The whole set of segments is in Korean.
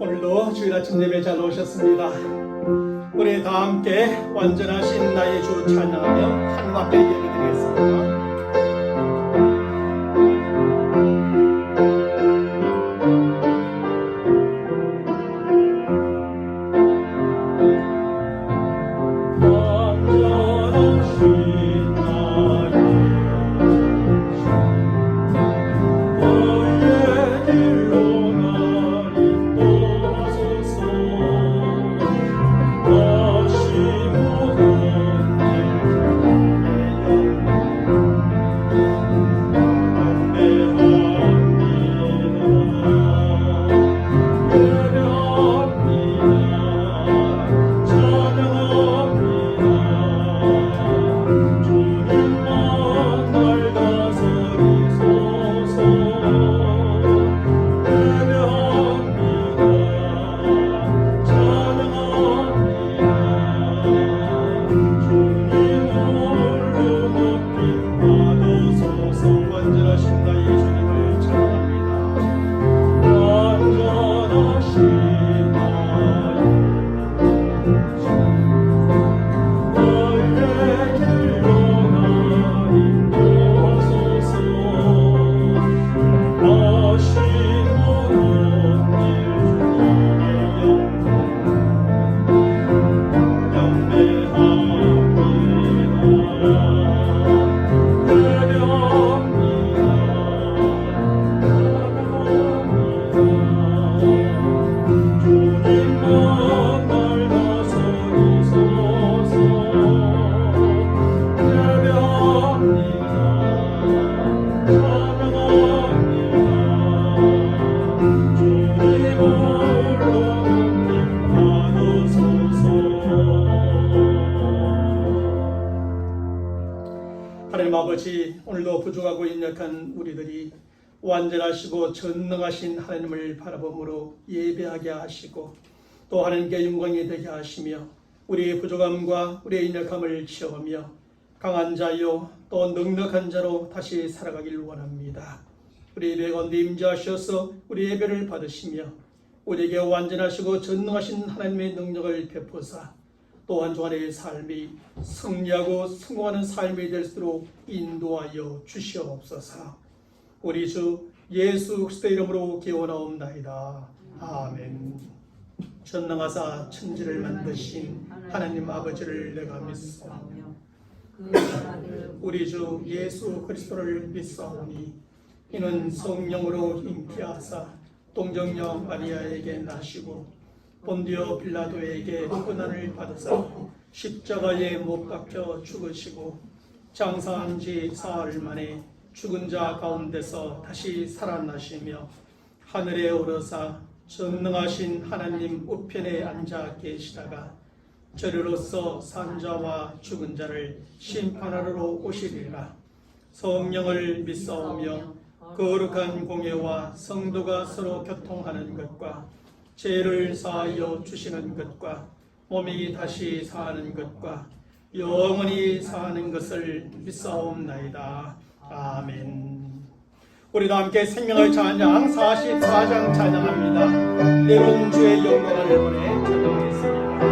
오늘도 주일 아침 예배 잘 오셨습니다. 우리 다 함께 완전하신 나의 주 찬양하며 하나님 앞에 예배드리겠습니다. 하나님 아버지, 오늘도 부족하고 인력한 우리들이 완전하시고 전능하신 하나님을 바라봄으로 예배하게 하시고 또 하나님께 영광이 되게 하시며 우리의 부족함과 우리의 인력함을 채우며 강한 자요 또 넉넉한 자로 다시 살아가길 원합니다. 우리 예배 가운데 임재하셔서 우리 예배를 받으시며 우리에게 완전하시고 전능하신 하나님의 능력을 베푸사 또한 주안의 삶이 승리하고 성공하는 삶이 될 수 있도록 인도하여 주시옵소서. 우리 주 예수 그리스도의 이름으로 기원하옵나이다. 아멘. 전능하사 천지를 만드신 하나님 아버지를 내가 믿사오며 우리 주 예수 그리스도를 믿사오니 이는 성령으로 잉태하사 동정녀 마리아에게 나시고 본디오 빌라도에게 고난을 받으사 십자가에 못 박혀 죽으시고 장사한 지 사흘 만에 죽은 자 가운데서 다시 살아나시며 하늘에 오르사 전능하신 하나님 우편에 앉아 계시다가 저리로서 산자와 죽은 자를 심판하러 오시리라. 성령을 믿사오며 거룩한 공예와 성도가 서로 교통하는 것과 죄를 사하여 주시는 것과 몸이 다시 사는 것과 영원히 사는 것을 믿사옵나이다. 아멘. 우리 다 함께 생명의 찬양 44장 찬양합니다. 내려온 주의 영광을 보내 찬양하겠습니다.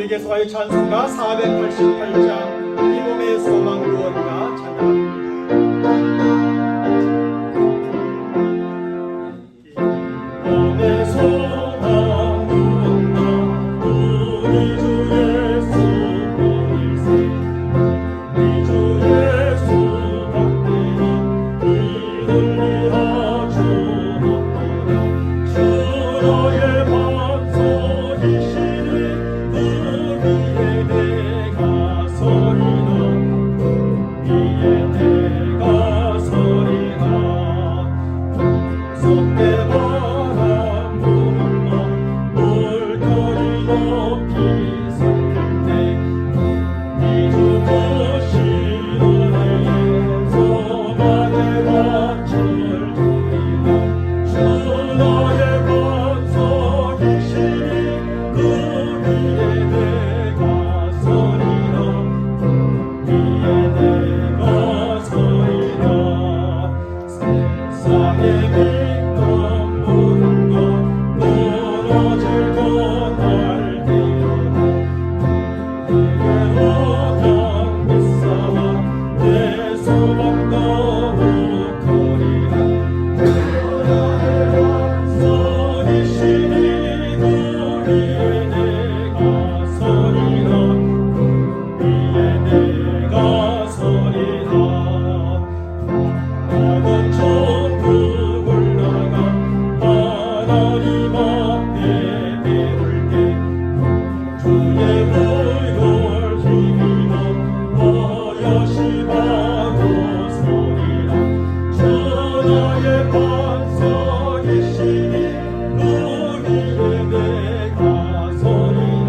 우리에게 소화의 찬송가 488장 이 몸의 소망 무언가 찬양합니다. 몸의 소망 무언가 우리 주 예수 보일세 우리 주 예수 밖에는 이들리라 주옵도다 주 너의 반석이시니 우리의 내가 서리라 우리의 내가 서리라 속대 바람 부는 맘 물결이 높이 섞일 때이주 보시는 나의 소망의 밭을 두리라 주 나의 반석이시니 우리의 내가 서리라 우리의 내가 서리라 세상의 빛감 모든 것 무너질 것날 때려도 내게로 향기사와 내 소망 거룩하리라 반석이시니 우리의 내가 서리라 우리의 내가 서리라 나는 천국 올라가 하나님 앞에 배울 때 주의 보혈 힘입어 어여시 바로 서리라 주 나의 반석이시니 우리의 내가 서리라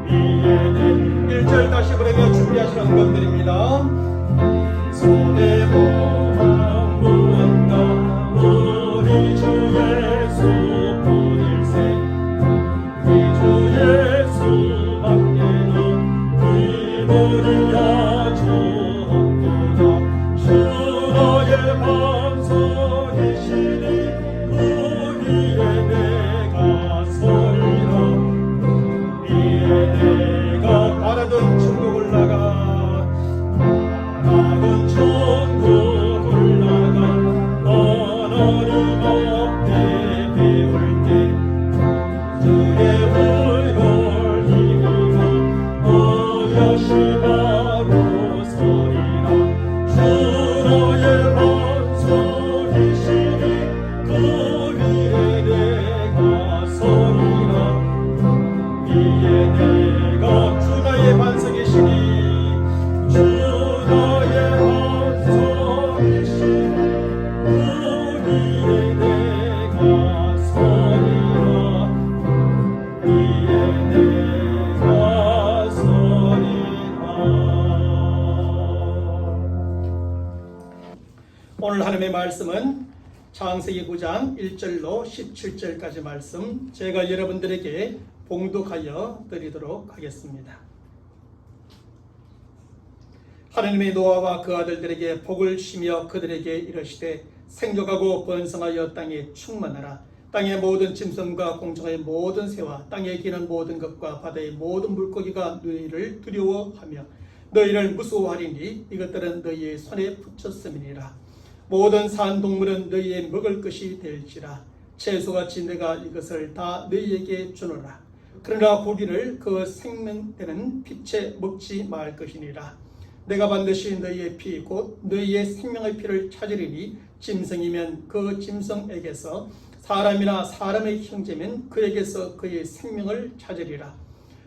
우리의 내 1절 다시 부르며 준비하시는 분들입니다. 손에 모함 무언가 우리 주 예수 보일세 우리 주 예수 밖에는 이들이야 주옵도다 주 너의 반석이시니 우리의 내가 서리라 우리의 내가 바라던 천국 올라가 나는 천국 올라가 하나님 앞에 배울 때 주의 보혈 힘입어 어여시 바로 서리라 주 너의 반석이시니 우리의 내가 서리라 우리의 내가 주 나의 반석이시니 주 나의 반석이시니 우리의 내가 서리라 우리의 내가 서리라 오늘 하나님의 말씀은 창세기 9장 1절로 17절까지 말씀 제가 여러분들에게 봉독하여 드리도록 하겠습니다. 하나님의 노아와 그 아들들에게 복을 쉬며 그들에게 이르시되 생육하고 번성하여 땅에 충만하라. 땅의 모든 짐승과 공중의 모든 새와 땅에 기는 모든 것과 바다의 모든 물고기가 너희를 두려워하며 너희를 무서워하리니 이것들은 너희의 손에 붙였음이니라. 모든 산 동물은 너희의 먹을 것이 될지라. 채소같이 내가 이것을 다 너희에게 주노라. 그러나 고기를 그 생명되는 빛에 먹지 말 것이니라. 내가 반드시 너희의 피 곧 너희의 생명의 피를 찾으리니 짐승이면 그 짐승에게서 사람이나 사람의 형제면 그에게서 그의 생명을 찾으리라.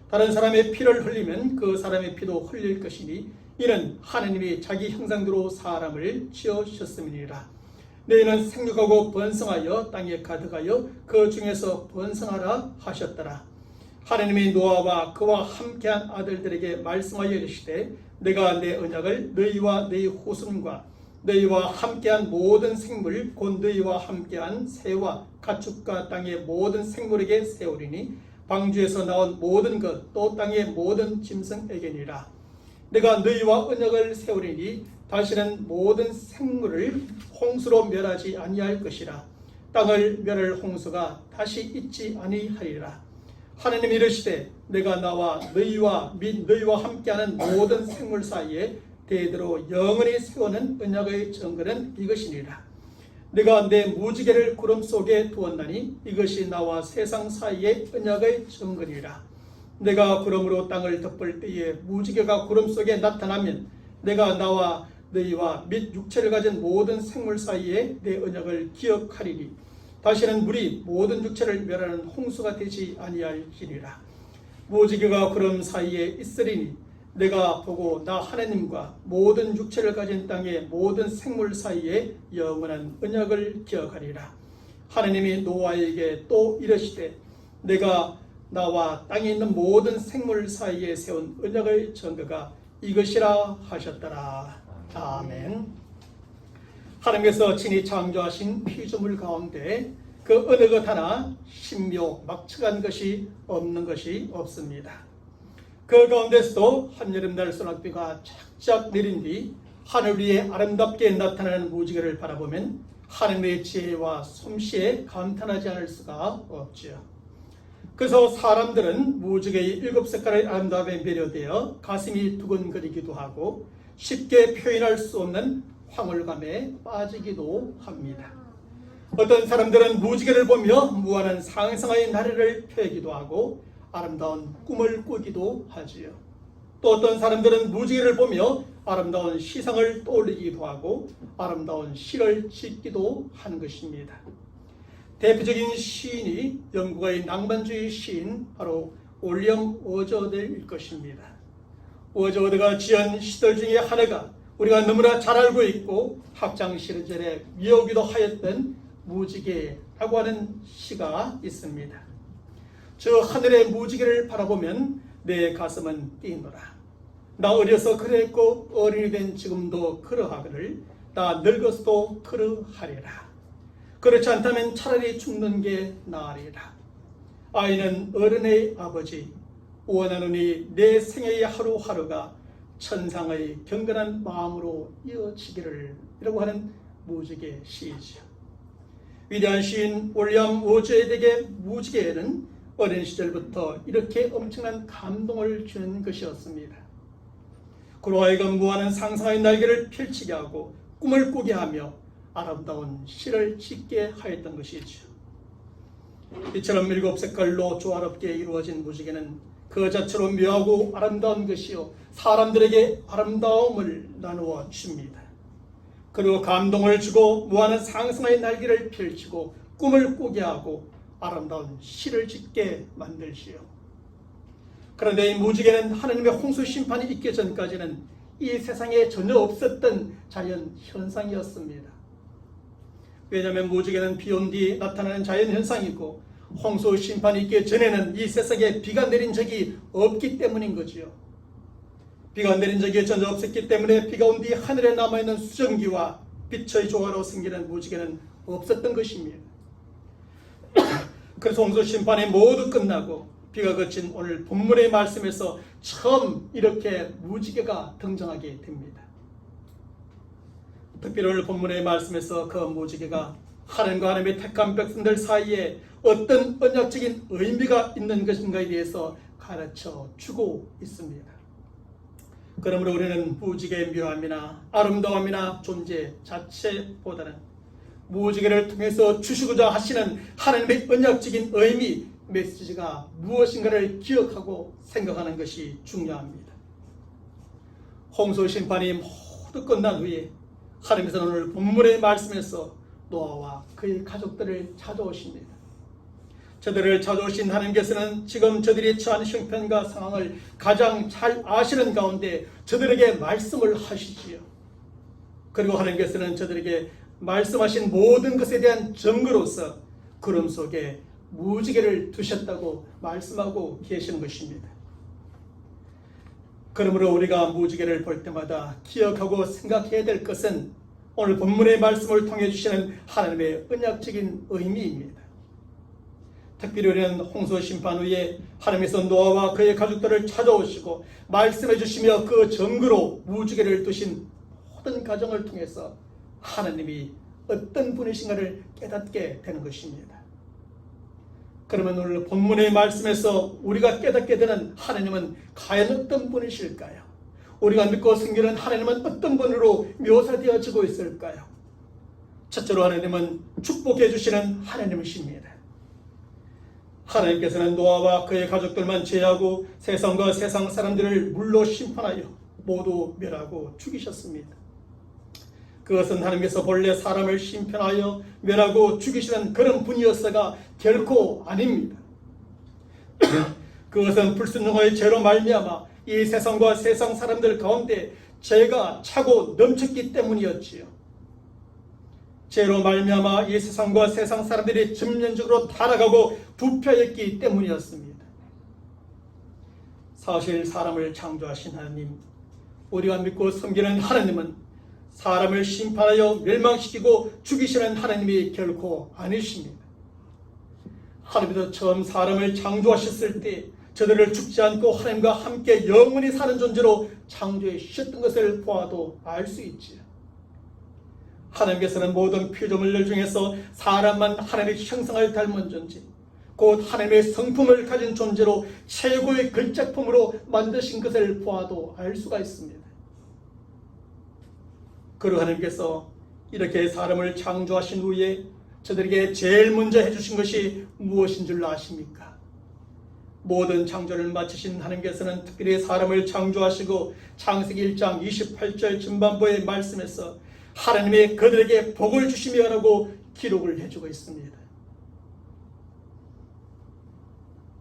다른 사람의 피를 흘리면 그 사람의 피도 흘릴 것이니 이는 하나님이 자기 형상대로 사람을 지으셨음이니라. 너희는 생육하고 번성하여 땅에 가득하여 그 중에서 번성하라 하셨더라. 하나님이 노아와 그와 함께한 아들들에게 말씀하여 이르시되 내가 내 언약을 너희와 너희 후손과 너희와 함께한 모든 생물 곧 너희와 함께한 새와 가축과 땅의 모든 생물에게 세우리니 방주에서 나온 모든 것 또 땅의 모든 짐승에게니라. 내가 너희와 언약을 세우리니 다시는 모든 생물을 홍수로 멸하지 아니할 것이라. 땅을 멸할 홍수가 다시 있지 아니하리라. 하나님이 이르시되 내가 나와 너희와 및 너희와 함께하는 모든 생물 사이에 대대로 영원히 세우는 언약의 증거는 이것이니라. 내가 내 무지개를 구름 속에 두었나니 이것이 나와 세상 사이의 언약의 증거니라. 내가 구름으로 땅을 덮을 때에 무지개가 구름 속에 나타나면 내가 나와 너희와 및 육체를 가진 모든 생물 사이에 내 언약을 기억하리니 다시는 물이 모든 육체를 멸하는 홍수가 되지 아니할지니라. 무지개가 구름 사이에 있으리니 내가 보고 나 하나님과 모든 육체를 가진 땅의 모든 생물 사이에 영원한 언약을 기억하리라. 하나님이 노아에게 또 이르시되 내가 나와 땅에 있는 모든 생물 사이에 세운 언약의 증거가 이것이라 하셨더라. 아멘. 하나님께서 친히 창조하신 피조물 가운데 그 어느 것 하나 신묘 막측한 것이 없는 것이 없습니다. 그 가운데서도 한여름날 소낙비가 착착 내린 뒤 하늘 위에 아름답게 나타나는 무지개를 바라보면 하나님의 지혜와 솜씨에 감탄하지 않을 수가 없지요. 그래서 사람들은 무지개의 7색깔의 아름다움에 매료되어 가슴이 두근거리기도 하고 쉽게 표현할 수 없는 황홀감에 빠지기도 합니다. 어떤 사람들은 무지개를 보며 무한한 상상의 나래를 펴기도 하고 아름다운 꿈을 꾸기도 하지요. 또 어떤 사람들은 무지개를 보며 아름다운 시상을 떠올리기도 하고 아름다운 시를 짓기도 하는 것입니다. 대표적인 시인이 영국의 낭만주의 시인 바로 윌리엄 워즈워드일 것입니다. 워즈워드가 지은 시들 중에 하나가 우리가 너무나 잘 알고 있고 학창시절에 외우기도 하였던 무지개라고 하는 시가 있습니다. 저 하늘의 무지개를 바라보면 내 가슴은 뛰노라. 나 어려서 그랬고 어른이 된 지금도 그러하거늘 나 늙어서도 그러하리라. 그렇지 않다면 차라리 죽는 게 나으리라. 아이는 어른의 아버지, 원하노니 내 생애의 하루하루가 천상의 경건한 마음으로 이어지기를 이라고 하는 무지개 시이죠. 위대한 시인 윌리엄 워즈워드에게 무지개는 어린 시절부터 이렇게 엄청난 감동을 주는 것이었습니다. 그로 하여금 무한한 상상의 날개를 펼치게 하고 꿈을 꾸게 하며 아름다운 시를 짓게 하였던 것이죠. 이처럼 7색깔로 조화롭게 이루어진 무지개는 그 자체로 묘하고 아름다운 것이요 사람들에게 아름다움을 나누어 줍니다. 그리고 감동을 주고 무한한 상상의 날개를 펼치고 꿈을 꾸게 하고 아름다운 시를 짓게 만들지요. 그런데 이 무지개는 하나님의 홍수 심판이 있기 전까지는 이 세상에 전혀 없었던 자연 현상이었습니다. 왜냐하면 무지개는 비 온 뒤 나타나는 자연 현상이고 홍수 심판이 있기 전에는 이 세상에 비가 내린 적이 없기 때문인 거지요. 비가 내린 적이 전혀 없었기 때문에 비가 온 뒤 하늘에 남아있는 수증기와 빛의 조화로 생기는 무지개는 없었던 것입니다. 그래서 홍수 심판이 모두 끝나고 비가 그친 오늘 본문의 말씀에서 처음 이렇게 무지개가 등장하게 됩니다. 특별히 오늘 본문의 말씀에서 그 무지개가 하나님과 하나님의 택한 백성들 사이에 어떤 언약적인 의미가 있는 것인가에 대해서 가르쳐 주고 있습니다. 그러므로 우리는 무지개의 묘함이나 아름다움이나 존재 자체보다는 무지개를 통해서 주시고자 하시는 하나님의 언약적인 의미, 메시지가 무엇인가를 기억하고 생각하는 것이 중요합니다. 홍수 심판이 모두 끝난 후에 하나님께서는 오늘 본문의 말씀에서 노아와 그의 가족들을 찾아오십니다. 저들을 찾아오신 하나님께서는 지금 저들이 처한 형편과 상황을 가장 잘 아시는 가운데 저들에게 말씀을 하시지요. 그리고 하나님께서는 저들에게 말씀하신 모든 것에 대한 증거로서 구름 속에 무지개를 두셨다고 말씀하고 계시는 것입니다. 그러므로 우리가 무지개를 볼 때마다 기억하고 생각해야 될 것은 오늘 본문의 말씀을 통해 주시는 하나님의 언약적인 의미입니다. 특별히 우리는 홍수 심판 후에 하나님께서 노아와 그의 가족들을 찾아오시고 말씀해 주시며 그 증거로 무지개를 두신 모든 가정을 통해서 하나님이 어떤 분이신가를 깨닫게 되는 것입니다. 그러면 오늘 본문의 말씀에서 우리가 깨닫게 되는 하나님은 과연 어떤 분이실까요? 우리가 믿고 섬기는 하나님은 어떤 분으로 묘사되어지고 있을까요? 첫째로 하나님은 축복해 주시는 하나님이십니다. 하나님께서는 노아와 그의 가족들만 제하고 세상과 세상 사람들을 물로 심판하여 모두 멸하고 죽이셨습니다. 그것은 하나님께서 본래 사람을 심판하여 멸하고 죽이시는 그런 분이었어가 결코 아닙니다. 그것은 불순종의 죄로 말미암아 이 세상과 세상 사람들 가운데 죄가 차고 넘쳤기 때문이었지요. 죄로 말미암아 이 세상과 세상 사람들이 전면적으로 타락하고 부패했기 때문이었습니다. 사실 사람을 창조하신 하나님, 우리가 믿고 섬기는 하나님은 사람을 심판하여 멸망시키고 죽이시는 하나님이 결코 아니십니다. 하나님께서 처음 사람을 창조하셨을 때 저들을 죽지 않고 하나님과 함께 영원히 사는 존재로 창조해 주셨던 것을 보아도 알 수 있지요. 하나님께서는 모든 피조물들 중에서 사람만 하나님의 형상을 닮은 존재, 곧 하나님의 성품을 가진 존재로 최고의 걸작품으로 만드신 것을 보아도 알 수가 있습니다. 그리고 하나님께서 이렇게 사람을 창조하신 후에 저들에게 제일 먼저 해주신 것이 무엇인 줄 아십니까? 모든 창조를 마치신 하나님께서는 특별히 사람을 창조하시고 창세기 1장 28절 전반부의 말씀에서 하나님이 그들에게 복을 주시며 라고 기록을 해주고 있습니다.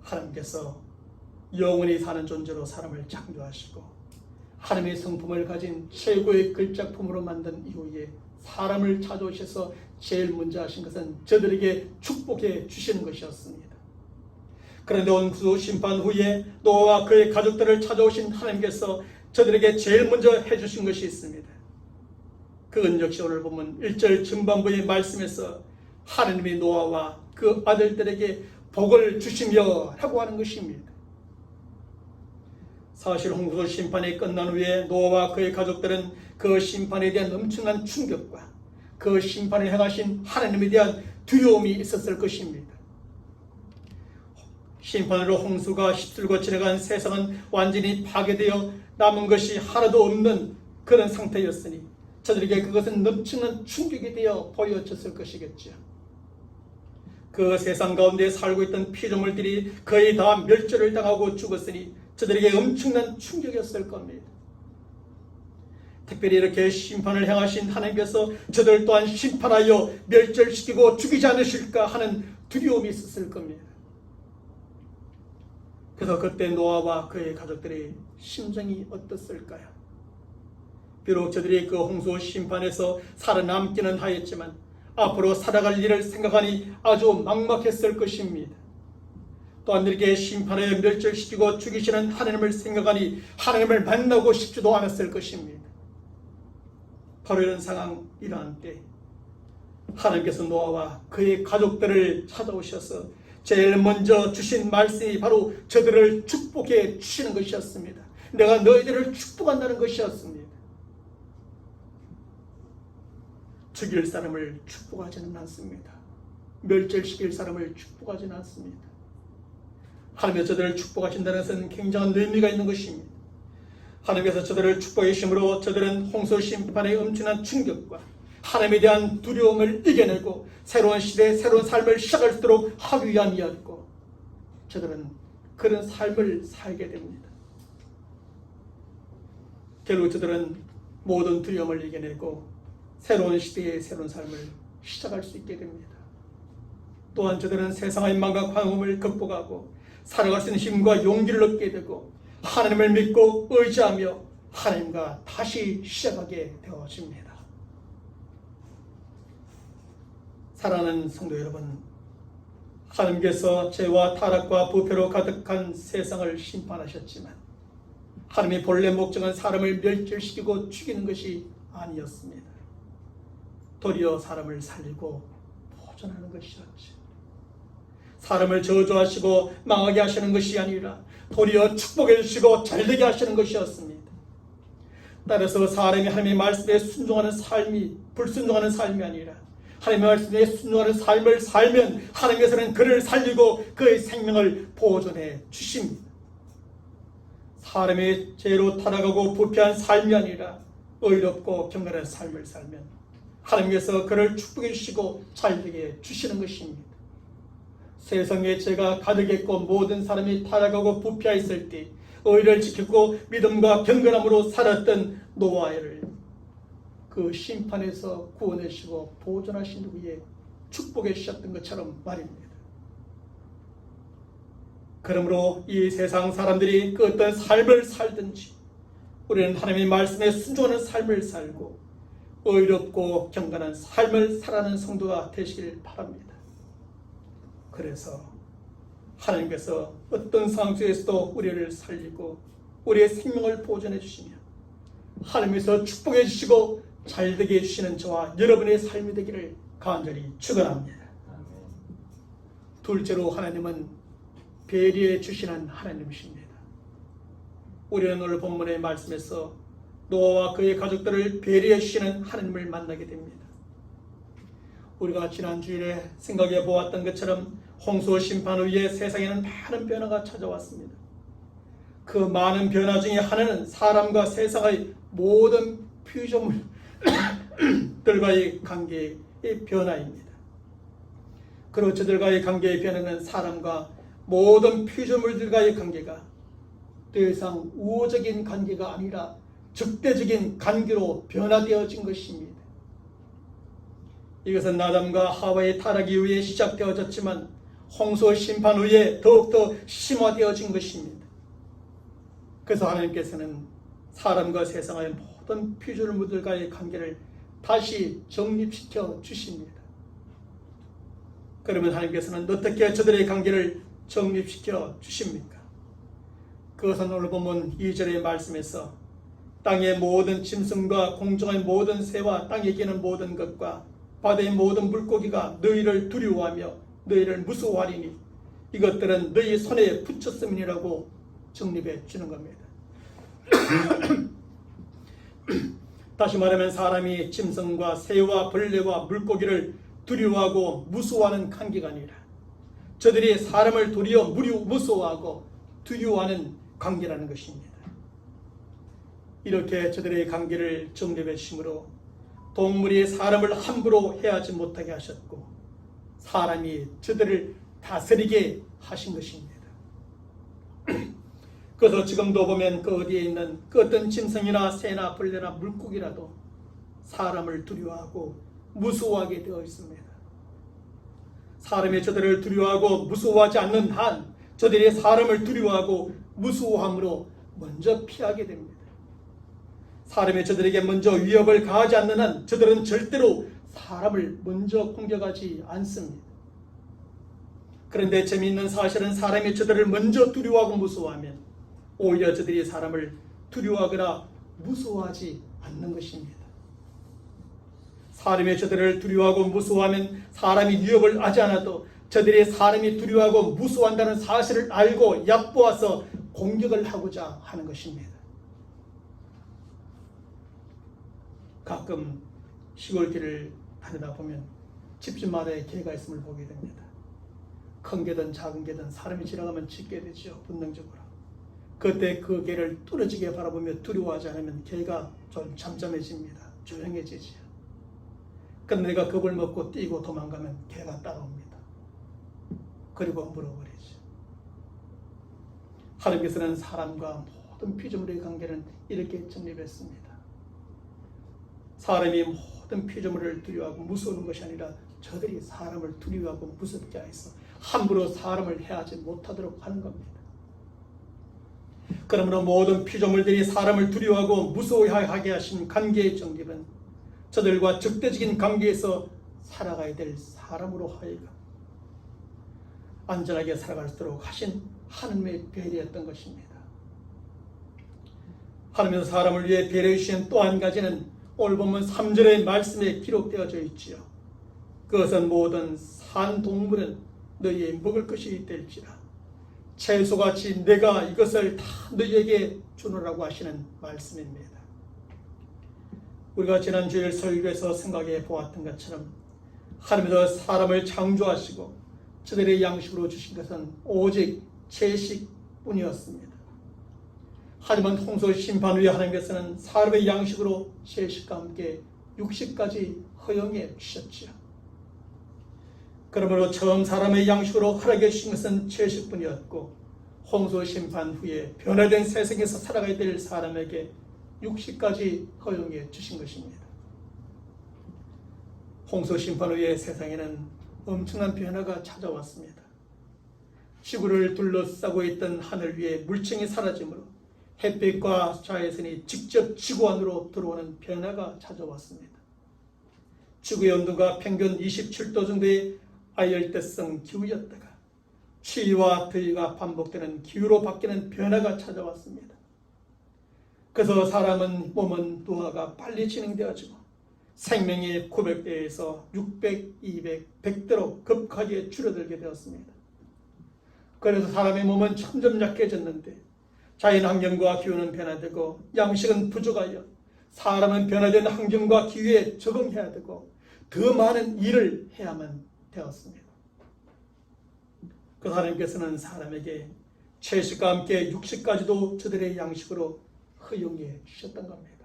하나님께서 영원히 사는 존재로 사람을 창조하시고 하나님의 성품을 가진 최고의 걸작품으로 만든 이후에 사람을 찾아오셔서 제일 먼저 하신 것은 저들에게 축복해 주시는 것이었습니다. 그런데 원수 심판 후에 노아와 그의 가족들을 찾아오신 하나님께서 저들에게 제일 먼저 해주신 것이 있습니다. 그건 역시 오늘 보면 1절 전반부의 말씀에서 하나님이 노아와 그 아들들에게 복을 주시며 라고 하는 것입니다. 사실 홍수 심판이 끝난 후에 노아와 그의 가족들은 그 심판에 대한 엄청난 충격과 그 심판을 행하신 하나님에 대한 두려움이 있었을 것입니다. 심판으로 홍수가 휩쓸고 지나간 세상은 완전히 파괴되어 남은 것이 하나도 없는 그런 상태였으니 저들에게 그것은 넘치는 충격이 되어 보여졌을 것이겠죠. 그 세상 가운데 살고 있던 피조물들이 거의 다 멸절을 당하고 죽었으니 저들에게 엄청난 충격이었을 겁니다. 특별히 이렇게 심판을 행하신 하나님께서 저들 또한 심판하여 멸절시키고 죽이지 않으실까 하는 두려움이 있었을 겁니다. 그래서 그때 노아와 그의 가족들의 심정이 어떻을까요? 비록 저들이 그 홍수 심판에서 살아남기는 하였지만 앞으로 살아갈 일을 생각하니 아주 막막했을 것입니다. 또한 이렇게 심판에 멸절시키고 죽이시는 하나님을 생각하니 하나님을 만나고 싶지도 않았을 것입니다. 바로 이런 상황, 이러한 때 하나님께서 노아와 그의 가족들을 찾아오셔서 제일 먼저 주신 말씀이 바로 저들을 축복해 주시는 것이었습니다. 내가 너희들을 축복한다는 것이었습니다. 죽일 사람을 축복하지는 않습니다. 멸절시킬 사람을 축복하지는 않습니다. 하나님께서 저들을 축복하신다는 것은 굉장한 의미가 있는 것입니다. 하나님께서 저들을 축복해 주심으로 저들은 홍수 심판의 엄청난 충격과 하나님에 대한 두려움을 이겨내고 새로운 시대, 새로운 삶을 시작할 수 있도록 하기 위함이었고 저들은 그런 삶을 살게 됩니다. 결국 저들은 모든 두려움을 이겨내고 새로운 시대의 새로운 삶을 시작할 수 있게 됩니다. 또한 저들은 세상의 만과 광음을 극복하고 살아갈 수 있는 힘과 용기를 얻게 되고 하나님을 믿고 의지하며 하나님과 다시 시작하게 되어집니다. 사랑하는 성도 여러분, 하나님께서 죄와 타락과 부패로 가득한 세상을 심판하셨지만 하나님의 본래 목적은 사람을 멸절시키고 죽이는 것이 아니었습니다. 도리어 사람을 살리고 보존하는 것이었지. 사람을 저주하시고 망하게 하시는 것이 아니라 도리어 축복해 주시고 잘되게 하시는 것이었습니다. 따라서 사람이 하나님의 말씀에 순종하는 삶이 불순종하는 삶이 아니라 하나님의 말씀에 순종하는 삶을 살면 하나님께서는 그를 살리고 그의 생명을 보존해 주십니다. 사람의 죄로 타락하고 부패한 삶이 아니라 의롭고 경건한 삶을 살면 하나님께서 그를 축복해 주시고 잘되게 주시는 것입니다. 세상에 죄가 가득했고 모든 사람이 타락하고 부패하였을 때 의를 지키고 믿음과 경건함으로 살았던 노아를 그 심판에서 구원하시고 보존하신 후에 축복해 주셨던 것처럼 말입니다. 그러므로 이 세상 사람들이 그 어떤 삶을 살든지 우리는 하나님의 말씀에 순종하는 삶을 살고 의롭고 경건한 삶을 살아가는 성도가 되시길 바랍니다. 그래서 하나님께서 어떤 상황 속에서도 우리를 살리고 우리의 생명을 보존해 주시며 하나님께서 축복해 주시고 잘되게 해주시는 저와 여러분의 삶이 되기를 간절히 축원합니다. 둘째로 하나님은 배려해 주시는 하나님이십니다. 우리는 오늘 본문의 말씀에서 노아와 그의 가족들을 배려해 주시는 하나님을 만나게 됩니다. 우리가 지난 주일에 생각해 보았던 것처럼 홍수 심판 후에 세상에는 많은 변화가 찾아왔습니다. 그 많은 변화 중에 하나는 사람과 세상의 모든 피조물들과의 관계의 변화입니다. 그리고 저들과의 관계의 변화는 사람과 모든 피조물들과의 관계가 더 이상 우호적인 관계가 아니라 적대적인 관계로 변화되어진 것입니다. 이것은 아담과 하와의 타락 이후에 시작되어졌지만 홍수 심판 후에 더욱더 심화되어진 것입니다. 그래서 하나님께서는 사람과 세상의 모든 피조물들과의 관계를 다시 정립시켜 주십니다. 그러면 하나님께서는 어떻게 저들의 관계를 정립시켜 주십니까? 그것은 오늘 본문 2절의 말씀에서 땅의 모든 짐승과 공중의 모든 새와 땅에 기는 모든 것과 바다의 모든 물고기가 너희를 두려워하며 너희를 무서워하리니 이것들은 너희 손에 붙였음이라고 정립해 주는 겁니다. 다시 말하면 사람이 짐승과 새와 벌레와 물고기를 두려워하고 무서워하는 관계가 아니라 저들이 사람을 도리어 무서워하고 두려워하는 관계라는 것입니다. 이렇게 저들의 관계를 정립해 주심으로 동물이 사람을 함부로 해하지 못하게 하셨고 사람이 저들을 다스리게 하신 것입니다. 그래서 지금도 보면 그 어디에 있는 그 어떤 짐승이나 새나 벌레나 물고기라도 사람을 두려워하고 무서워하게 되어 있습니다. 사람이 저들을 두려워하고 무서워하지 않는 한 저들이 사람을 두려워하고 무서워함으로 먼저 피하게 됩니다. 사람이 저들에게 먼저 위협을 가하지 않는 한 저들은 절대로 사람을 먼저 공격하지 않습니다. 그런데 재미있는 사실은 사람이 저들을 먼저 두려워하고 무서워하면 오히려 저들이 사람을 두려워하거나 무서워하지 않는 것입니다. 사람이 저들을 두려워하고 무서워하면 사람이 위협을 하지 않아도 저들이 사람이 두려워하고 무서워한다는 사실을 알고 얕보아서 공격을 하고자 하는 것입니다. 가끔 시골길을 다니다 보면 집집마다에 개가 있음을 보게 됩니다. 큰 개든 작은 개든 사람이 지나가면 짖게 되죠. 본능적으로. 그때 그 개를 뚫어지게 바라보며 두려워하지 않으면 개가 좀 잠잠해집니다. 조용해지지요. 그런데 내가 겁을 먹고 뛰고 도망가면 개가 따라옵니다. 그리고 물어버리죠. 하나님께서는 사람과 모든 피조물의 관계는 이렇게 정립했습니다. 사람이 모든 피조물을 두려워하고 무서워하는 것이 아니라 저들이 사람을 두려워하고 무섭게 해서 함부로 사람을 해하지 못하도록 하는 겁니다. 그러므로 모든 피조물들이 사람을 두려워하고 무서워하게 하신 관계의 정립은 저들과 적대적인 관계에서 살아가야 될 사람으로 하여금 안전하게 살아갈 수 있도록 하신 하나님의 배려였던 것입니다. 하나님은 사람을 위해 배려해 주신 또 한 가지는 오늘 보면 3절의 말씀에 기록되어져 있지요. 그것은 모든 산 동물은 너희의 먹을 것이 될지라 채소같이 내가 이것을 다 너희에게 주노라고 하시는 말씀입니다. 우리가 지난 주일 설교에서 생각해 보았던 것처럼 하나님께서 사람을 창조하시고 저들의 양식으로 주신 것은 오직 채식뿐이었습니다. 하지만 홍수 심판 후에 하나님께서는 사람의 양식으로 채식과 함께 육식까지 허용해 주셨지요. 그러므로 처음 사람의 양식으로 허락해 주신 것은 채식뿐이었고 홍수 심판 후에 변화된 세상에서 살아가야 될 사람에게 육식까지 허용해 주신 것입니다. 홍수 심판 후에 세상에는 엄청난 변화가 찾아왔습니다. 지구를 둘러싸고 있던 하늘 위에 물층이 사라지므로 햇빛과 자외선이 직접 지구 안으로 들어오는 변화가 찾아왔습니다. 지구의 온도가 평균 27도 정도의 아열대성 기후였다가 추위와 더위가 반복되는 기후로 바뀌는 변화가 찾아왔습니다. 그래서 사람은 몸은 노화가 빨리 진행되어지고 생명이 900대에서 600, 200, 100대로 급하게 줄어들게 되었습니다. 그래서 사람의 몸은 점점 약해졌는데 자연환경과 기후는 변화되고 양식은 부족하여 사람은 변화된 환경과 기후에 적응해야 되고 더 많은 일을 해야만 되었습니다. 그 하나님께서는 사람에게 채식과 함께 육식까지도 저들의 양식으로 허용해 주셨던 겁니다.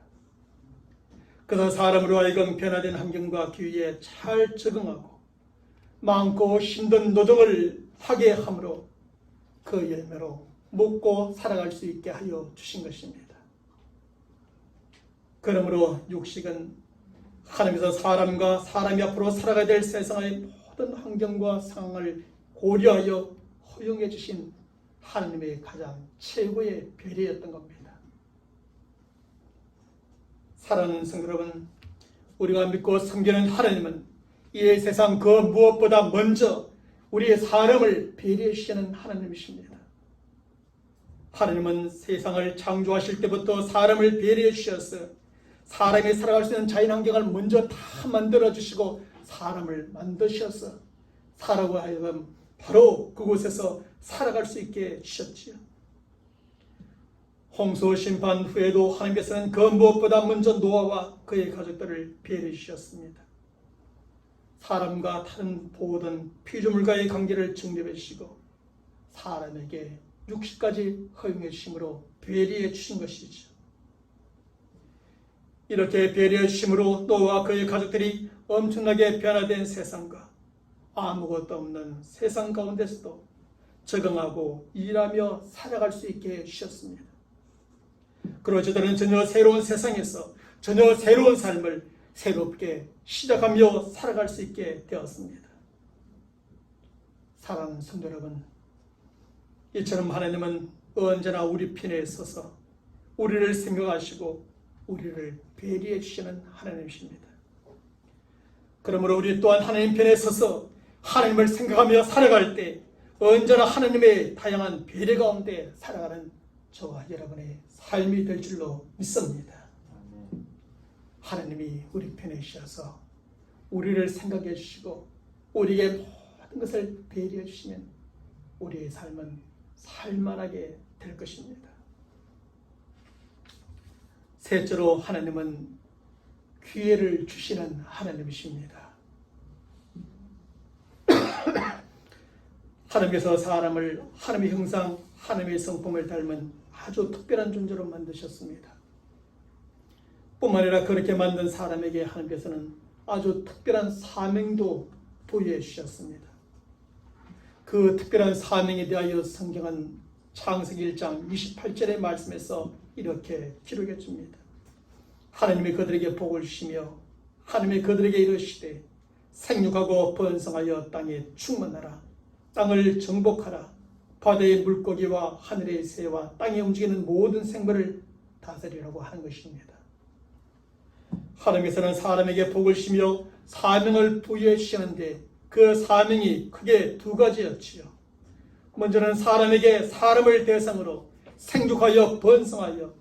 그래서 사람으로 하여금 변화된 환경과 기후에 잘 적응하고 많고 힘든 노동을 하게 함으로 그 열매로 먹고 살아갈 수 있게 하여 주신 것입니다. 그러므로 육식은 하나님께서 사람과 사람이 앞으로 살아가야 될 세상의 모든 환경과 상황을 고려하여 허용해 주신 하나님의 가장 최고의 배려였던 겁니다. 사랑하는 성도 여러분, 우리가 믿고 섬기는 하나님은 이 세상 그 무엇보다 먼저 우리의 사람을 배려해 주시는 하나님이십니다. 하나님은 세상을 창조하실 때부터 사람을 배려해 주셔서 사람이 살아갈 수 있는 자연환경을 먼저 다 만들어주시고 사람을 만드셔서 사람으로 하여금 바로 그곳에서 살아갈 수 있게 해주셨지요. 홍수 심판 후에도 하나님께서는 그 무엇보다 먼저 노아와 그의 가족들을 배려해 주셨습니다. 사람과 다른 모든 피조물과의 관계를 정립해 주시고 사람에게 육식까지 허용해 주심으로 배려해 주신 것이죠. 이렇게 배려해 주심으로 노아와 그의 가족들이 엄청나게 변화된 세상과 아무것도 없는 세상 가운데서도 적응하고 일하며 살아갈 수 있게 해주셨습니다. 그리고 저들은 전혀 새로운 세상에서 전혀 새로운 삶을 새롭게 시작하며 살아갈 수 있게 되었습니다. 사랑하는 성도 여러분, 이처럼 하나님은 언제나 우리 편에 서서 우리를 생각하시고 우리를 배려해 주시는 하나님이십니다. 그러므로 우리 또한 하나님 편에 서서 하나님을 생각하며 살아갈 때 언제나 하나님의 다양한 배려 가운데 살아가는 저와 여러분의 삶이 될 줄로 믿습니다. 하나님이 우리 편에 계셔서 우리를 생각해 주시고 우리에게 모든 것을 배려해 주시면 우리의 삶은 살만하게 될 것입니다. 셋째로 하나님은 기회를 주시는 하나님이십니다. 하나님께서 사람을 하나님의 형상, 하나님의 성품을 닮은 아주 특별한 존재로 만드셨습니다. 뿐만 아니라 그렇게 만든 사람에게 하나님께서는 아주 특별한 사명도 부여해 주셨습니다. 그 특별한 사명에 대하여 성경은 창세기 1장 28절의 말씀에서 이렇게 기록해 줍니다. 하나님이 그들에게 복을 주시며 하나님이 그들에게 이르시되 생육하고 번성하여 땅에 충만하라. 땅을 정복하라. 바다의 물고기와 하늘의 새와 땅에 움직이는 모든 생물을 다스리라고 하는 것입니다. 하나님께서는 사람에게 복을 주시며 사명을 부여해 주시는데 그 사명이 크게 두 가지였지요. 먼저는 사람에게 사람을 대상으로 생육하여 번성하여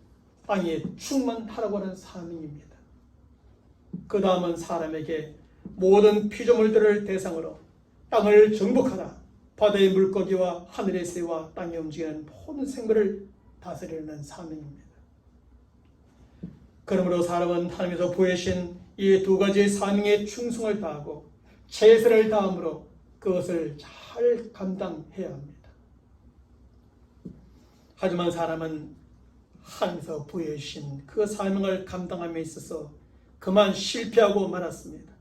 땅에 충만하라고 하는 사명입니다. 그 다음은 사람에게 모든 피조물들을 대상으로 땅을 정복하라. 바다의 물고기와 하늘의 새와 땅에 움직이는 모든 생물을 다스리는 사명입니다. 그러므로 사람은 하나님께서 부여하신 이 두 가지의 사명에 충성을 다하고 최선을 다함으로 그것을 잘 감당해야 합니다. 하지만 사람은 하나님께서 부여주신 그 사명을 감당함에 있어서 그만 실패하고 말았습니다.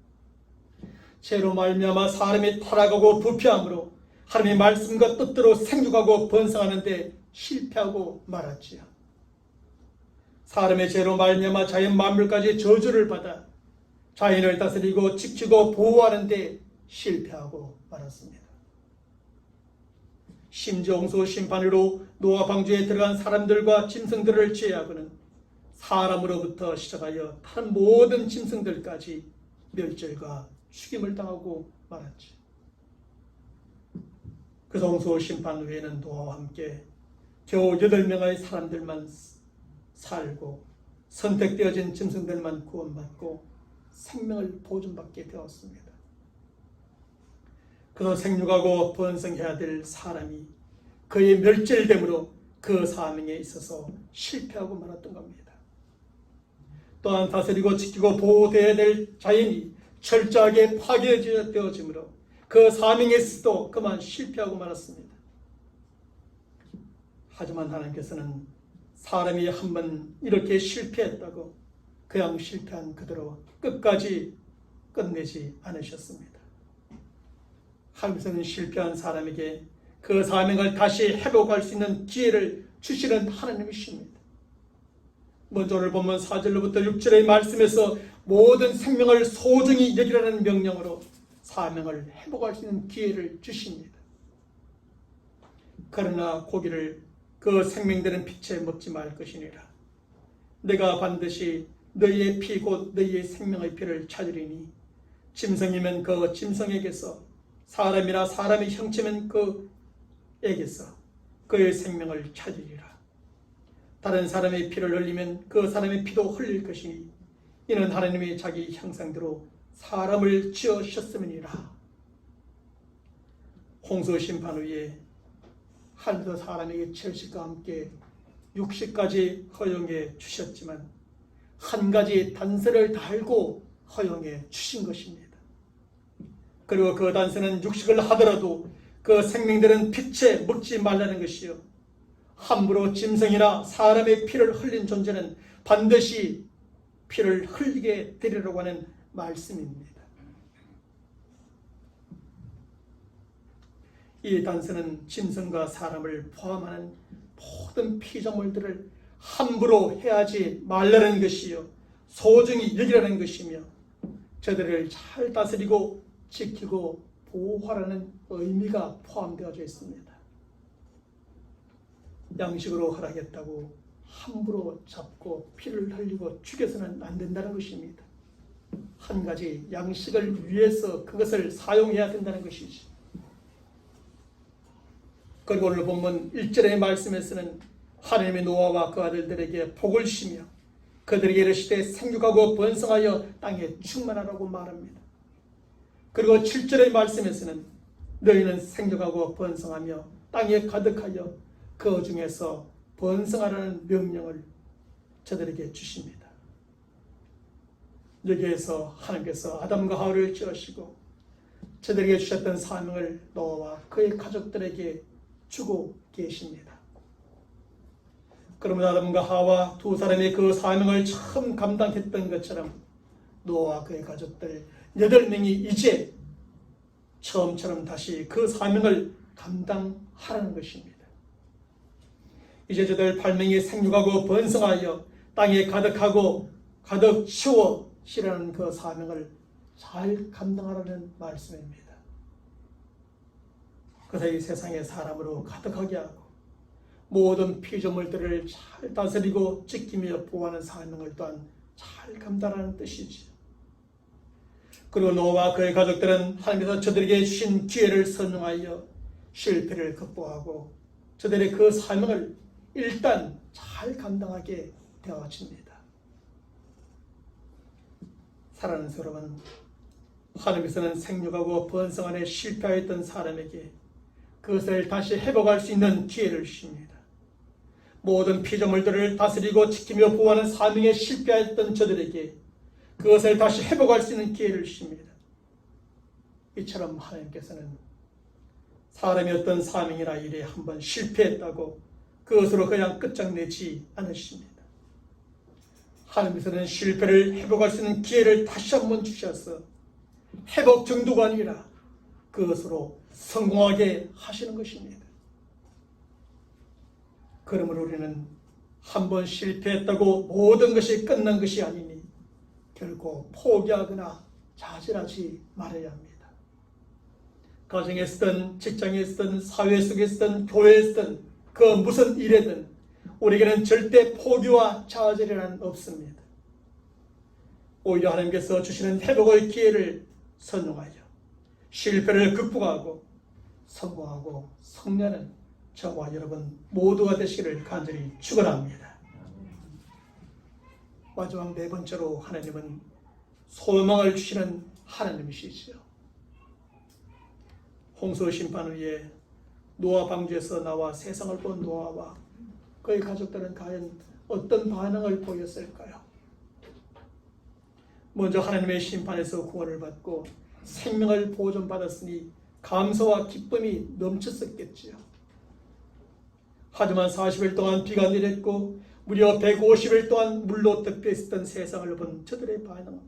죄로 말미암아 사람이 타락하고 부패함으로 하나님의 말씀과 뜻대로 생육하고 번성하는 데 실패하고 말았지요. 사람의 죄로 말미암아 자연 만물까지 저주를 받아 자연을 다스리고 지키고 보호하는 데 실패하고 말았습니다. 심지어 홍수 심판으로 노아 방주에 들어간 사람들과 짐승들을 제외하고는 사람으로부터 시작하여 다른 모든 짐승들까지 멸절과 죽임을 당하고 말았지. 그 홍수 심판 후에는 노아와 함께 겨우 8명의 사람들만 살고 선택되어진 짐승들만 구원받고 생명을 보존받게 되었습니다. 그래서 생육하고 번성해야 될 사람이 그의 멸절됨으로 그 사명에 있어서 실패하고 말았던 겁니다. 또한 다스리고 지키고 보호되어야 될 자연이 철저하게 파괴되어지므로 그 사명에서도 그만 실패하고 말았습니다. 하지만 하나님께서는 사람이 한번 이렇게 실패했다고 그냥 실패한 그대로 끝까지 끝내지 않으셨습니다. 하나님께서는 실패한 사람에게 그 사명을 다시 회복할 수 있는 기회를 주시는 하나님이십니다. 먼저 오늘 본문 4절로부터 6절의 말씀에서 모든 생명을 소중히 여기라는 명령으로 사명을 회복할 수 있는 기회를 주십니다. 그러나 고기를 그 생명되는 빛에 먹지 말 것이니라. 내가 반드시 너희의 피 곧 너희의 생명의 피를 찾으리니 짐승이면 그 짐승에게서 사람이나 사람의 형체면 그에게서 그의 생명을 찾으리라. 다른 사람의 피를 흘리면 그 사람의 피도 흘릴 것이니 이는 하나님이 자기 형상대로 사람을 지으셨음이니라. 홍수 심판 후에 하나님께서 사람에게 철식과 함께 육식까지 허용해 주셨지만 한 가지 단서를 달고 허용해 주신 것입니다. 그리고 그 단서는 육식을 하더라도 그 생명들은 빛에 먹지 말라는 것이요, 함부로 짐승이나 사람의 피를 흘린 존재는 반드시 피를 흘리게 되리라고 하는 말씀입니다. 이 단서는 짐승과 사람을 포함하는 모든 피조물들을 함부로 해하지 말라는 것이요, 소중히 여기라는 것이며 저들을 잘 다스리고 지키고 보호하라는 의미가 포함되어져 있습니다. 양식으로 허락했다고 함부로 잡고 피를 흘리고 죽여서는 안 된다는 것입니다. 한 가지 양식을 위해서 그것을 사용해야 된다는 것이지. 그리고 오늘 본문 1절의 말씀에서는 하나님의 노아와 그 아들들에게 복을 쉬며 그들에게 이르시되 생육하고 번성하여 땅에 충만하라고 말합니다. 그리고 7절의 말씀에서는 너희는 생육하고 번성하며 땅에 가득하여 그 중에서 번성하라는 명령을 저들에게 주십니다. 여기에서 하나님께서 아담과 하와를 지으시고 저들에게 주셨던 사명을 노아와 그의 가족들에게 주고 계십니다. 그러면 아담과 하와 두 사람의 그 사명을 처음 감당했던 것처럼 노아와 그의 가족들 8명이 이제 처음처럼 다시 그 사명을 감당하라는 것입니다. 이제 저들 8명이 생육하고 번성하여 땅에 가득하고 가득 채워 실현하는 그 사명을 잘 감당하라는 말씀입니다. 그래서 이 세상의 사람으로 가득하게 하고 모든 피조물들을 잘 다스리고 지키며 보호하는 사명을 또한 잘 감당하는 뜻이지. 그리고 노아와 그의 가족들은 하나님께서 저들에게 주신 기회를 선용하여 실패를 극복하고 저들의 그 사명을 일단 잘 감당하게 되어집니다. 사랑하는 여러분, 하나님께서는 생육하고 번성안에 실패하였던 사람에게 그것을 다시 회복할 수 있는 기회를 주십니다. 모든 피조물들을 다스리고 지키며 보호하는 사명에 실패하였던 저들에게 그것을 다시 회복할 수 있는 기회를 주십니다. 이처럼 하나님께서는 사람이 어떤 사명이나 일에 한번 실패했다고 그것으로 그냥 끝장내지 않으십니다. 하나님께서는 실패를 회복할 수 있는 기회를 다시 한번 주셔서 회복 정도가 아니라 그것으로 성공하게 하시는 것입니다. 그러므로 우리는 한번 실패했다고 모든 것이 끝난 것이 아니니 결코 포기하거나 좌절하지 말아야 합니다. 가정에 있든 직장에 있든 사회 속에 있든 교회에 있든 그 무슨 일에든 우리에게는 절대 포기와 좌절이란 없습니다. 오히려 하나님께서 주시는 회복의 기회를 선용하여 실패를 극복하고 성공하고 승리하는 저와 여러분 모두가 되시기를 간절히 축원합니다. 마지막 네 번째로 하나님은 소망을 주시는 하나님이시죠. 홍수 심판 후에 노아 방주에서 나와 세상을 본 노아와 그의 가족들은 과연 어떤 반응을 보였을까요? 먼저 하나님의 심판에서 구원을 받고 생명을 보존받았으니 감사와 기쁨이 넘쳤었겠지요. 하지만 40일 동안 비가 내렸고 무려 150일 동안 물로 덮여 있었던 세상을 본 저들의 반응은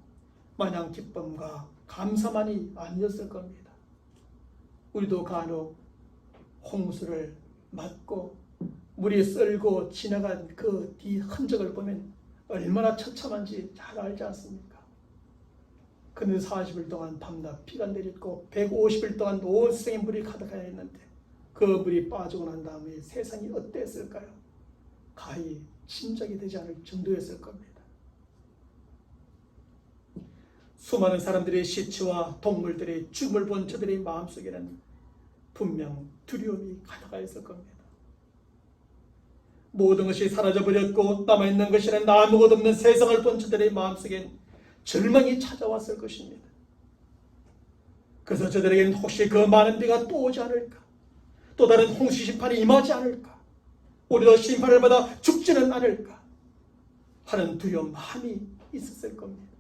마냥 기쁨과 감사만이 아니었을 겁니다. 우리도 간혹 홍수를 맞고 물이 썰고 지나간 그 뒤 흔적을 보면 얼마나 처참한지 잘 알지 않습니까? 그런데 40일 동안 밤낮 비가 내렸고 150일 동안 온 세상에 물이 가득하여 있는데 그 물이 빠지고 난 다음에 세상이 어땠을까요? 가히 짐작이 되지 않을 정도였을 겁니다. 수많은 사람들의 시체와 동물들의 죽음을 본 저들의 마음속에는 분명 두려움이 가득하여 있을 겁니다. 모든 것이 사라져버렸고 남아있는 것이란 아무것도 없는 세상을 본 저들의 마음속엔 절망이 찾아왔을 것입니다. 그래서 저들에게는 혹시 그 많은 비가 또 오지 않을까? 또 다른 홍수 심판이 임하지 않을까? 우리도 심판을 받아 죽지는 않을까? 하는 두려움 많이 있었을 겁니다.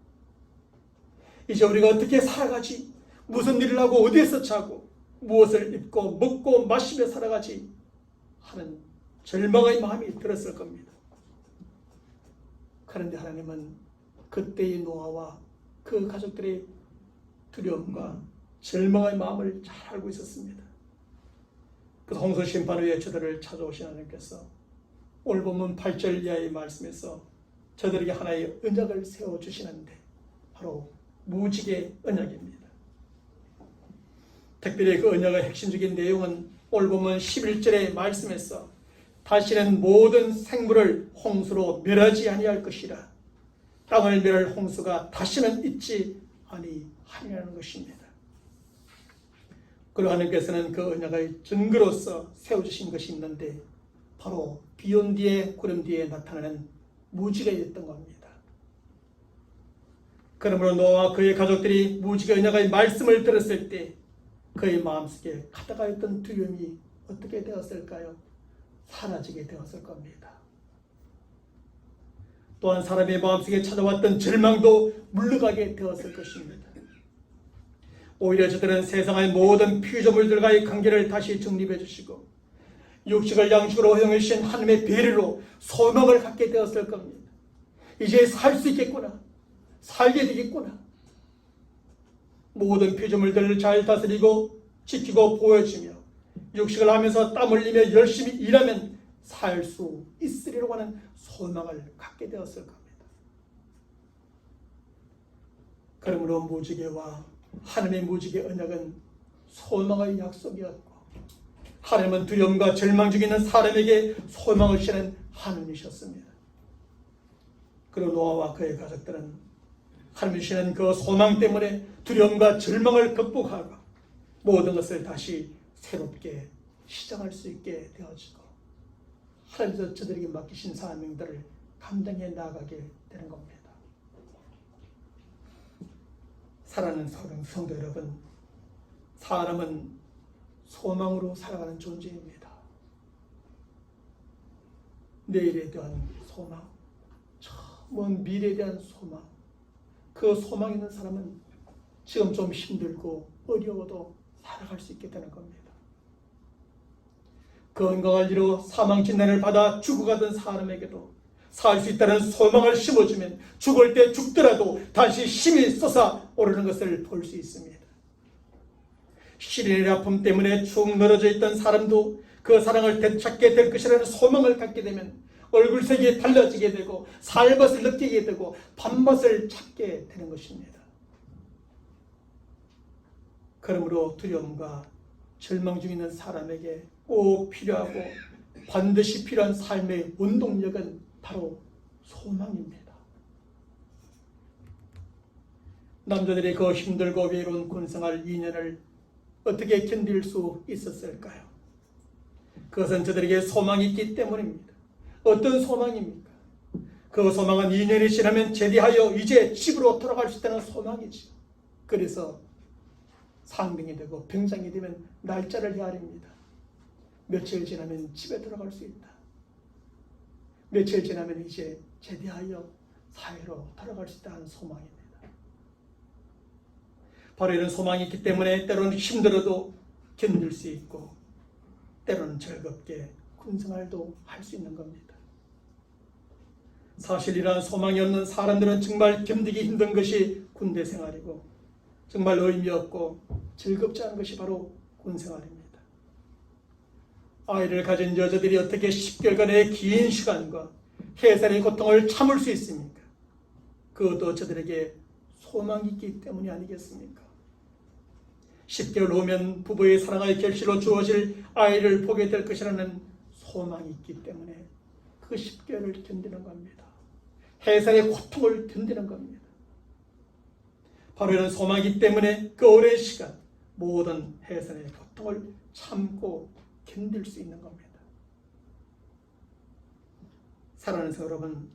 이제 우리가 어떻게 살아가지? 무슨 일을 하고 어디에서 자고 무엇을 입고 먹고 마시며 살아가지? 하는 절망의 마음이 들었을 겁니다. 그런데 하나님은 그때의 노아와 그 가족들의 두려움과 절망의 마음을 잘 알고 있었습니다. 그 홍수 심판 후에 저들을 찾아오신 하나님께서 오늘 본문 8절 이하의 말씀에서 저들에게 하나의 언약을 세워주시는데 바로 무지개 언약입니다. 특별히 그 언약의 핵심적인 내용은 오늘 본문 11절의 말씀에서 다시는 모든 생물을 홍수로 멸하지 아니할 것이라 땅을 멸할 홍수가 다시는 있지 아니하리라는 것입니다. 그리고 하나님께서는 그 언약의 증거로서 세워주신 것이 있는데 바로 비온 뒤에 구름 뒤에 나타나는 무지개였던 겁니다. 그러므로 노아와 그의 가족들이 무지개 언약의 말씀을 들었을 때 그의 마음속에 가득하 있던 두려움이 어떻게 되었을까요? 사라지게 되었을 겁니다. 또한 사람의 마음속에 찾아왔던 절망도 물러가게 되었을 것입니다. 오히려 저들은 세상의 모든 피조물들과의 관계를 다시 정립해 주시고 육식을 양식으로 허용해 주신 하나님의 배려로 소망을 갖게 되었을 겁니다. 이제 살 수 있겠구나. 살게 되겠구나. 모든 피조물들을 잘 다스리고 지키고 보호해주며 육식을 하면서 땀 흘리며 열심히 일하면 살 수 있으리라고 하는 소망을 갖게 되었을 겁니다. 그러므로 무지개와 하나님의 무지개 언약은 소망의 약속이었고 하나님은 두려움과 절망 중에 있는 사람에게 소망을 주시는 하나님이셨습니다. 그리고 노아와 그의 가족들은 하나님이 주시는 그 소망 때문에 두려움과 절망을 극복하고 모든 것을 다시 새롭게 시작할 수 있게 되어지고 하나님께서 저들에게 맡기신 사명들을 감당해 나가게 되는 겁니다. 사랑하는 성도 여러분, 사람은 소망으로 살아가는 존재입니다. 내일에 대한 소망, 먼 미래에 대한 소망, 그 소망 있는 사람은 지금 좀 힘들고 어려워도 살아갈 수 있게 되는 겁니다. 건강을 잃어 사망 진단을 받아 죽어가던 사람에게도 살 수 있다는 소망을 심어주면 죽을 때 죽더라도 다시 힘이 솟아오르는 것을 볼 수 있습니다. 시련의 아픔 때문에 축 늘어져 있던 사람도 그 사랑을 되찾게 될 것이라는 소망을 갖게 되면 얼굴색이 달라지게 되고 살맛을 느끼게 되고 밥맛을 찾게 되는 것입니다. 그러므로 두려움과 절망 중에 있는 사람에게 꼭 필요하고 반드시 필요한 삶의 원동력은 바로 소망입니다. 남자들이 그 힘들고 외로운 군생활 2년을 어떻게 견딜 수 있었을까요? 그것은 저들에게 소망이 있기 때문입니다. 어떤 소망입니까? 그 소망은 2년이 지나면 제대하여 이제 집으로 돌아갈 수 있다는 소망이죠. 그래서 상병이 되고 병장이 되면 날짜를 헤아립니다. 며칠 지나면 집에 들어갈 수 있다. 며칠 지나면 이제 제대하여 사회로 돌아갈 수 있다는 소망입니다. 바로 이런 소망이 있기 때문에 때로는 힘들어도 견딜 수 있고 때로는 즐겁게 군생활도 할 수 있는 겁니다. 사실 이러한 소망이 없는 사람들은 정말 견디기 힘든 것이 군대 생활이고 정말 의미 없고 즐겁지 않은 것이 바로 군생활입니다. 아이를 가진 여자들이 어떻게 10개월간의 긴 시간과 해산의 고통을 참을 수 있습니까? 그것도 저들에게 소망이 있기 때문이 아니겠습니까? 10개월 후면 부부의 사랑의 결실로 주어질 아이를 보게 될 것이라는 소망이 있기 때문에 그 10개월을 견디는 겁니다. 해산의 고통을 견디는 겁니다. 바로 이런 소망이기 때문에 그 오랜 시간 모든 해산의 고통을 참고 견딜 수 있는 겁니다. 사랑하는 여러분,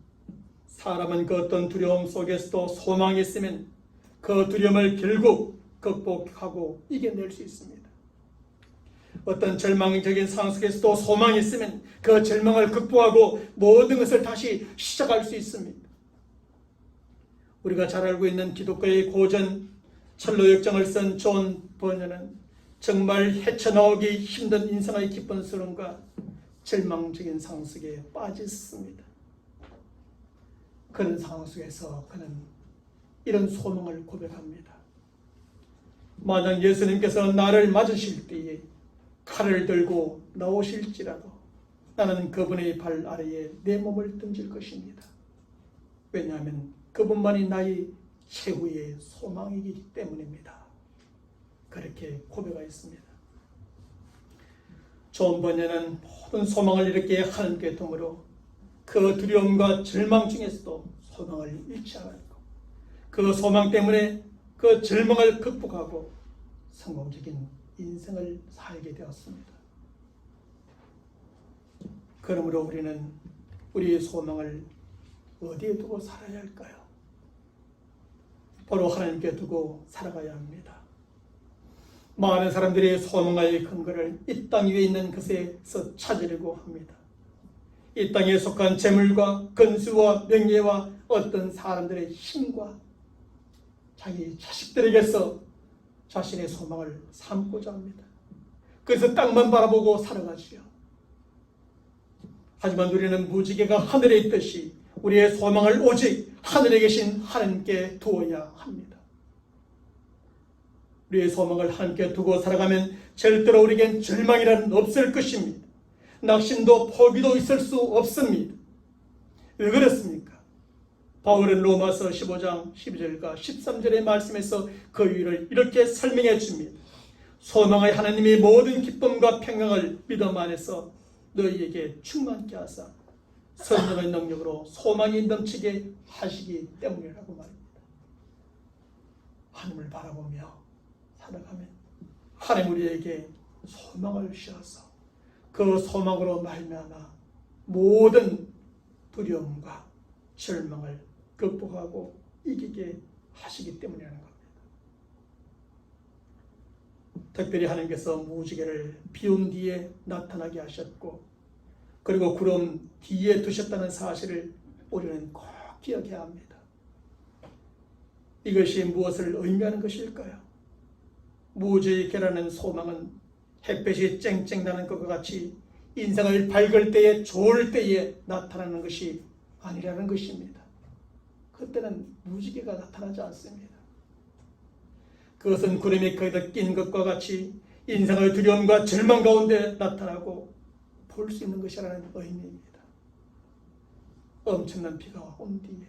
사람은 그 어떤 두려움 속에서도 소망이 있으면 그 두려움을 결국 극복하고 이겨낼 수 있습니다. 어떤 절망적인 상황 속에서도 소망이 있으면 그 절망을 극복하고 모든 것을 다시 시작할 수 있습니다. 우리가 잘 알고 있는 기독교의 고전 철로역정을 쓴 존 버녀는 정말 헤쳐나오기 힘든 인생의 깊은 수렁과 절망적인 상황 속에 빠졌습니다. 그런 상황 속에서 그는 이런 소망을 고백합니다. 만약 예수님께서 나를 맞으실 때에 칼을 들고 나오실지라도 나는 그분의 발 아래에 내 몸을 던질 것입니다. 왜냐하면 그분만이 나의 최후의 소망이기 때문입니다. 그렇게 고백하였습니다. 존 버녀는 모든 소망을 이렇게 하나님께 덤으로 그 두려움과 절망 중에서도 소망을 잃지 않았고 그 소망 때문에 그 절망을 극복하고 성공적인 인생을 살게 되었습니다. 그러므로 우리는 우리의 소망을 어디에 두고 살아야 할까요? 바로 하나님께 두고 살아가야 합니다. 많은 사람들이 소망의 근거를 이 땅 위에 있는 것에서 찾으려고 합니다. 이 땅에 속한 재물과 건수와 명예와 어떤 사람들의 힘과 자기 자식들에게서 자신의 소망을 삼고자 합니다. 그래서 땅만 바라보고 살아가지요. 하지만 우리는 무지개가 하늘에 있듯이 우리의 소망을 오직 하늘에 계신 하나님께 두어야 합니다. 우리의 소망을 하나님께 두고 살아가면 절대로 우리에겐 절망이란 없을 것입니다. 낙심도 포기도 있을 수 없습니다. 왜 그렇습니까? 바울은 로마서 15장 12절과 13절의 말씀에서 그 이유를 이렇게 설명해 줍니다. 소망의 하나님이 모든 기쁨과 평강을 믿음 안에서 너희에게 충만케 하사 성령의 능력으로 소망이 넘치게 하시기 때문이라고 말입니다. 하나님을 바라보며 살아가면 하나님 우리에게 소망을 주셔서 그 소망으로 말미암아 모든 두려움과 절망을 극복하고 이기게 하시기 때문이라는 겁니다. 특별히 하나님께서 무지개를 비온 뒤에 나타나게 하셨고 그리고 구름 뒤에 두셨다는 사실을 우리는 꼭 기억해야 합니다. 이것이 무엇을 의미하는 것일까요? 무지의 깨라는 소망은 햇볕이 쨍쨍 나는 것과 같이 인생을 밝을 때에 좋을 때에 나타나는 것이 아니라는 것입니다. 그때는 무지개가 나타나지 않습니다. 그것은 구름이 거기다 낀 것과 같이 인생의 두려움과 절망 가운데 나타나고 볼 수 있는 것이라는 의미입니다. 엄청난 비가 온 뒤에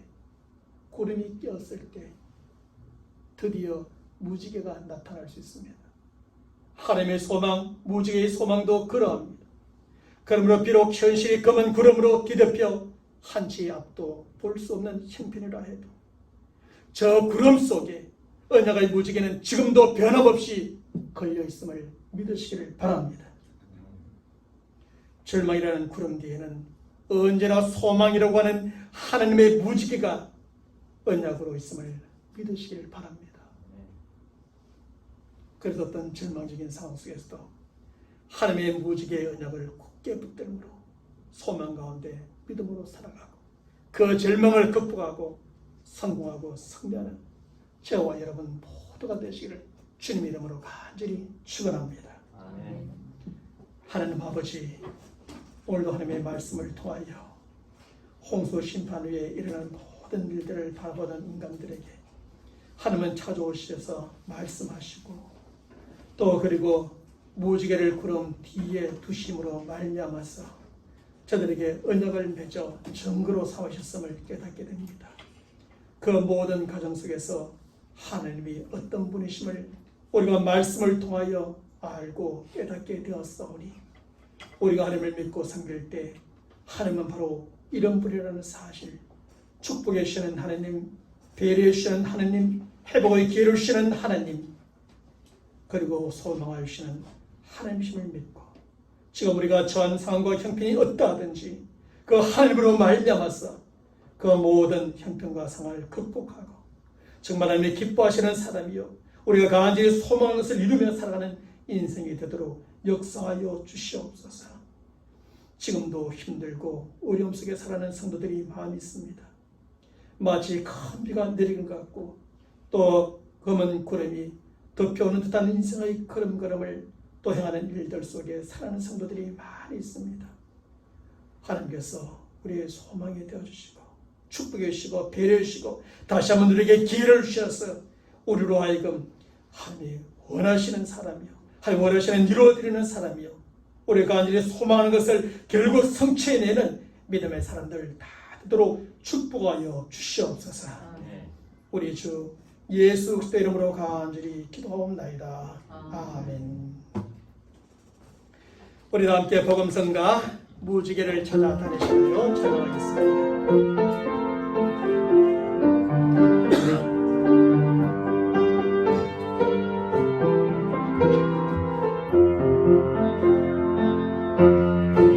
구름이 꼈을 때 드디어 무지개가 나타날 수 있습니다. 하나님의 소망, 무지개의 소망도 그러합니다. 그러므로 비록 현실이 검은 구름으로 뒤덮여 한치 앞도 볼 수 없는 형편이라 해도 저 구름 속에 언약의 무지개는 지금도 변함없이 걸려 있음을 믿으시기를 바랍니다. 절망이라는 구름 뒤에는 언제나 소망이라고 하는 하나님의 무지개가 언약으로 있음을 믿으시기를 바랍니다. 그래서 어떤 절망적인 상황 속에서도 하나님의 무지개의 언약을 굳게 붙들므로 소망 가운데 믿음으로 살아가고 그 절망을 극복하고 성공하고 승리하는 저와 여러분 모두가 되시기를 주님 이름으로 간절히 축원합니다. 아멘. 하나님 아버지, 오늘도 하나님의 말씀을 통하여 홍수 심판 후에 일어난 모든 일들을 바라보는 인간들에게 하나님은 찾아오셔서 말씀하시고 또 그리고 무지개를 구름 뒤에 두심으로 말미암아서 저들에게 언약을 맺어 증거로 삼으셨음을 깨닫게 됩니다. 그 모든 과정 속에서 하나님이 어떤 분이심을 우리가 말씀을 통하여 알고 깨닫게 되었사오니 우리가 하나님을 믿고 섬길 때 하나님은 바로 이런 분이라는 사실, 축복해 주시는 하나님, 배려해 주시는 하나님, 회복의 기회를 주시는 하나님, 그리고 소망하여 주시는 하나님이심을 믿고 지금 우리가 처한 상황과 형편이 어떠하든지 그 하나님으로 말미암아서 그 모든 형편과 상황을 극복하고 정말 하나님이 기뻐하시는 사람이요 우리가 간절히 소망하는 것을 이루며 살아가는 인생이 되도록 역사하여 주시옵소서. 지금도 힘들고 어려움 속에 살아가는 성도들이 많이 있습니다. 마치 큰 비가 내리는 것 같고 또 검은 구름이 덮여오는 듯한 인생의 걸음걸음을 또 행하는 일들 속에 살아가는 성도들이 많이 있습니다. 하나님께서 우리의 소망이 되어주시고 축복해 주시고 배려해 주시고 다시 한번 우리에게 기회를 주셔서 우리로 하여금 하나님이 원하시는 사람이요 하나님 원하시는 이루어드리는 사람이요 우리가 간절히 소망하는 것을 결국 성취해내는 믿음의 사람들 다 되도록 축복하여 주시옵소서. 우리 주 예수 그리스도 이름으로 간절히 기도하옵나이다. 아멘. 우리 다 함께 복음성가 무지개를 찾아 다니시며 찬양하겠습니다.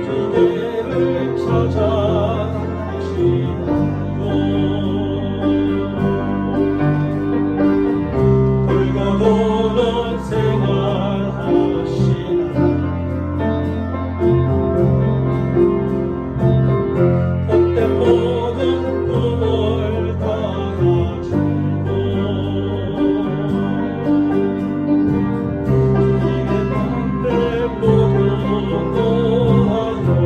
무지개를 찾아 다니시나요? 돌고 도는 생활 하시나요? 헛된 모든 꿈을 다 가지고 이게 담배 모두 놓아요.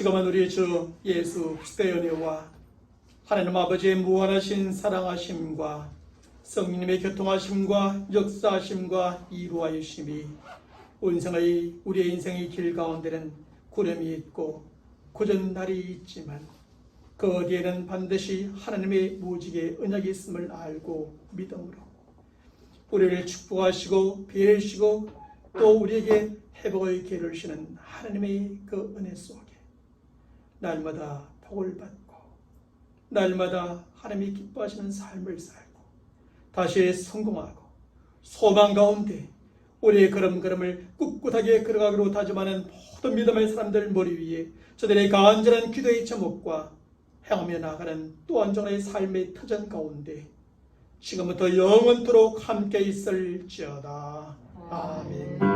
지금은 우리 주 예수 그리스도의 은혜와 하나님 아버지의 무한하신 사랑하심과 성령님의 교통하심과 역사하심과 이루하심이 우리의 인생의 길 가운데는 구름이 있고 굳은 날이 있지만 그 어디에는 반드시 하나님의 무지개 언약이 있음을 알고 믿음으로 우리를 축복하시고 배려하시고 또 우리에게 회복의 길을 주시는 하나님의 그 은혜 속에 날마다 복을 받고 날마다 하나님이 기뻐하시는 삶을 살고 다시 성공하고 소망 가운데 우리의 걸음걸음을 꿋꿋하게 걸어가기로 다짐하는 모든 믿음의 사람들 머리 위에 저들의 간절한 기도의 제목과 향하며 나가는 또 한 종의 삶의 터전 가운데 지금부터 영원토록 함께 있을지어다. 아멘.